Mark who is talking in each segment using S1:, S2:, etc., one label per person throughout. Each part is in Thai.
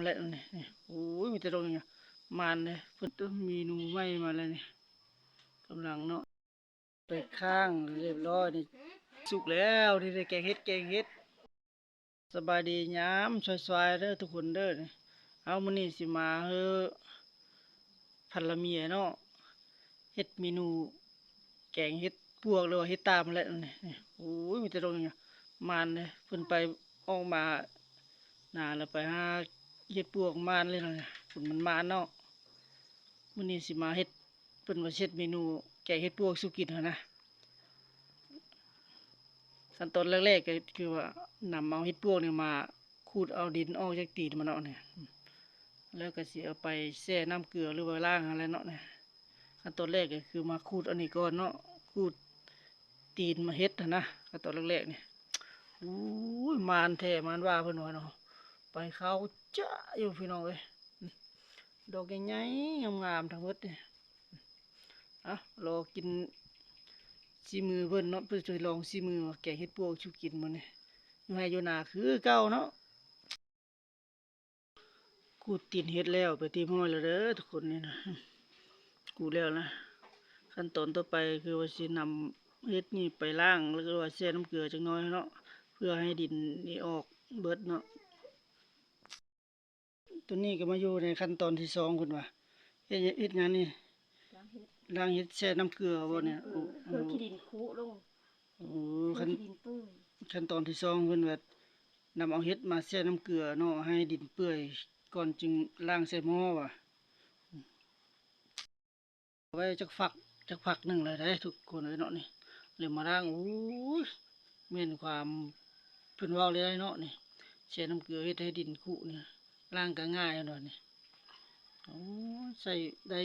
S1: แล้วนี่โอ้ยมีแต่ตรงนี้มันเลยเพิ่นต้องมีนูใหม่มาแล้วนี่กำลังเนาะไปข้างเรียบร้อยนี่สุกแล้วที่ได้แกงเฮ็ดสบายดียามสวยๆเด้อทุกคนเด้อนี่เอามื้อนี้สิมาเฮ้อพันละเมียเนาะเฮ็ดเมนูแกงเฮ็ดปวกหรือว่าเฮ็ดตามแล้วนี่โอ้ยมีแต่ตรงนี้มันเลยเพิ่นไปออกมานาแล้วไปหาเฮ็ดปวกมานเลยเนาะเนี่ยเพิ่นมันมานเนาะ มื้อนี้สิมาเฮ็ดเพิ่นว่าเฮ็ดเมนูแกงเฮ็ดปวกสู่กินหั้นนะขั้นตอนแรกๆก็คือว่านำเอาเฮ็ดปวกนี่มาขูดเอาดินออกจากตีนมันเนาะเนี่ยแล้วก็สิเอาไปแช่น้ำเกลือหรือว่าล้างอะไรเนาะเนี่ยขั้นตอนแรกก็คือมาขูดอันนี้ก่อนเนาะขูดตีนมาเฮ็ดหั้นนะขั้นตอนแรกๆนี่อู้ยมานแท้มานว่าเพิ่นว่าเนาะไปเข้าจ้าอยู่พี่น้องเอ้ยดอกใหญ่ๆงามๆทั้งหมดนี่อ่ะรอกิน ซีมือเพิ่นเนาะเพิ่นจะลองซีมือว่าแกงเฮ็ดปวกชูกินมื้อนี้อยู่ให้อยู่นาคือเก่าเนาะกูดตีนเฮ็ดแล้วไปตีม้อยแล้วเด้อทุกคนนี่นะกูแล้วนะขั้นตอนต่อไปคือว่าสินำเฮ็ดนี่ไปล้างแล้วก็ว่าแช่น้ำเกลือจักหน่อยเนาะเพื่อให้ดินนี่ออกเบิดเนาะตัวนี้ก็มาอยู่ในขั้นตอนที่2เพิ่นว่าเฮ็ดงานนี่ล้างเฮ็ดแช่น้ำเกลือบ่เนี่ยโอ้โห
S2: เพื่อขี้ดินคุลง
S1: โอ้
S2: เพื่อ
S1: ขั้น
S2: ขี้ดินปื้น
S1: ขั้นตอนที่2เพิ่นว่านำเอาเห็ดมาแช่น้ำเกลือเนาะให้ดินเปื่อยก่อนจึงล้างใส่หม้อว่ะเอาไว้จักฝักหนึ่งเลยได้ทุกคนเลยเนาะนี่เลยมาล้างโอ้ยแม่นความเพิ่นเว้าเลยได้เนาะนี่แช่น้ำเกลือเฮ็ดให้ดินคุเนี่ยล้างก็ง่ายเนาะนี่โอ้ยใส่ได้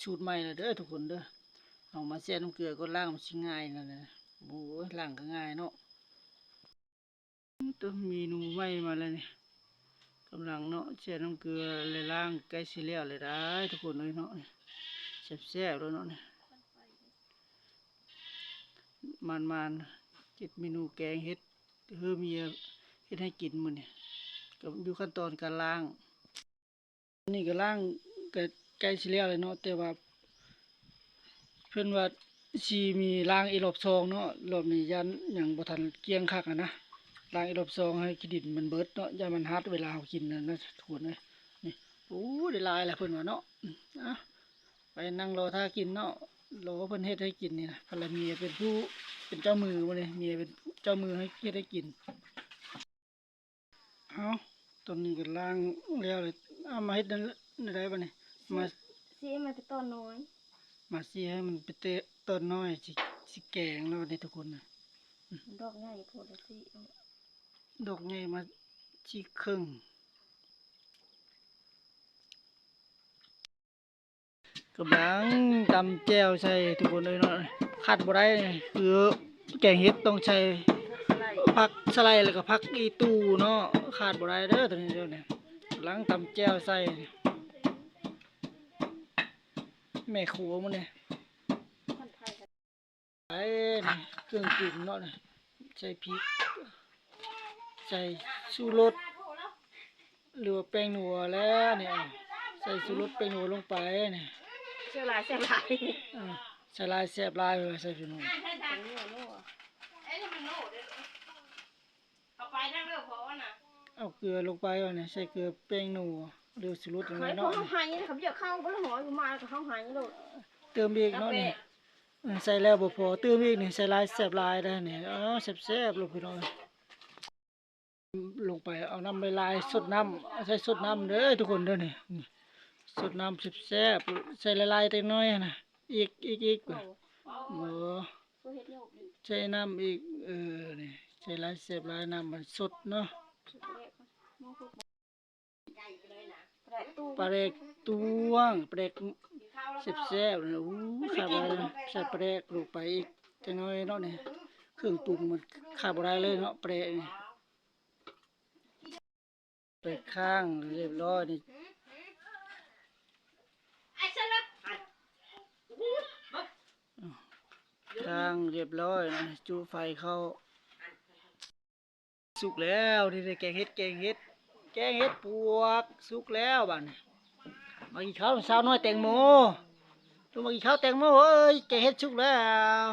S1: สูตรใหม่แล้วเด้อทุกคนเด้อเอามาแช่น้ำเกลือก็ล้างมันสิง่ายนั่นแหละโอ้ยล้างก็ง่ายเนาะตัวเมนูใหม่มาแล้วนี่ กำลังเนาะแช่น้ำเกลือเลยล้างใกล้สิแล้วเลยได้ทุกคนเลยเนาะแซ่บๆเลยเนาะเนี่ยมันคิดเมนูแกงเฮ็ดเฮือเมียเฮ็ดให้กินมื้อนี่ก็อยู่ขั้นตอนการล้างนี่ก็ล้างก็ใกล้สิแล้วเลยเนาะแต่ว่าเพิ่นว่าสิมีล้างอีกรอบสองเนาะรอบนี้ยันหยังบ่ทันเกลี้ยงคักอะนะล้างอีกรอบสองให้ขี้ดินมันเบิดเนาะอย่ามันหัดเวลาเฮากินนั่นนะทุกคนเอ้ยนี่โอ้ได้หลายแล้วเพิ่นว่าเนาะอ่ะ ไปนั่งรอท่ากินเนาะรอเพิ่นเฮ็ดให้กินนี่นะภรรยาเมียเป็นผู้เป็นเจ้ามือบ่นี่เมียเป็นเจ้ามือให้เฮ็ดให้กินเอาตอนนี้ก็ล้างแล้วเลยเอามาเฮ็ดนั่นได้บ่นี่มา
S2: ซีมันเป็นต้นน้อย
S1: สิให้มันไปเตะต้นน้อยสิแกงแล้วบัดนี้ทุกคนน่ะ
S2: ดอกใหญ่โพดละสิ
S1: ดอกใหญ่มาสิครึ่งกำลังตำแจ่วใส่ทุกคนเลยเนาะขาดบ่ได้นี่คือแกงเฮ็ดต้องใช้
S2: ไล่
S1: ผักสไลด์แล้วก็ผักอีตูเนาะขาดบ่ได้เด้อตัวนี้เด้อเนี่ยล้างตำแจ่วใส่แม่ครัวมื้อนี้
S2: คนไทยกัน
S1: ไอ้นี่เครื่องปรุงเนาะนี่ใส่พริกใส่ชูรสหรือว่าแป้งนัวแล้วนี่ใส่ชูรสแป้งนัวลงไปนี่
S2: เสียหลายเสียหลาย
S1: อ่าใส่ลายแซ่บลายเลยใส่พี่น้อง
S2: เป็นนัวนัวเอาไปนั่งเร็วพอน่ะ
S1: เอาเกลือลงไปว่านี่ใส่เกลือแป้งนัวหรือชูรสจัง
S2: เค
S1: ได๋
S2: ยพอ
S1: เนาะ
S2: เขาหายนี่เขาจะเข้าบ่ละหอยอยู่มาก็เขาหายโลด
S1: เติมอีกเนาะนี่ใส่แล้วบ่พอเติมอีกนี่ใส่ลายแซ่บลายได้นี่อ๋อแซ่บๆลูกพี่น้อง ลงไปเอาน้ำไปลายสดน้ำใส่สดน้ำเด้อทุกคนเด้อนี่สดน้ำแซ่บๆใส่ละลายเล็กน้อยนะอีก
S2: โอ้
S1: โอ้
S2: ก็เฮ็ดโยกดิ
S1: ใส่น้ำอีกนี่ใส่ลายแซ่บลายน้ำมันสดเนาะ
S2: สุดแรกมองพวกใหญ่ไปเลยนะแปะตู้
S1: ปลาเด็กตวงปลาเด็กแซ่บๆเลยอู้ขาดบ่ได้ใส่ปลาเด็กลงไปอีกจังน้อยเนาะนี่เครื่องปรุงมันขาดบ่ได้เลยเนาะปลาเด็กนี่ไปข้างเรียบร้อยนี่ ทางเรียบร้อยนะจูไฟเข้าสุกแล้วที่ได้แกงเฮ็ด แกงเห็ดปวกสุกแล้วบ้านนี้มากินข้าวสาวน้อยแตงโมตัวมากินข้าวแตงโมเอ้ยแกงเห็ดสุกแล้ว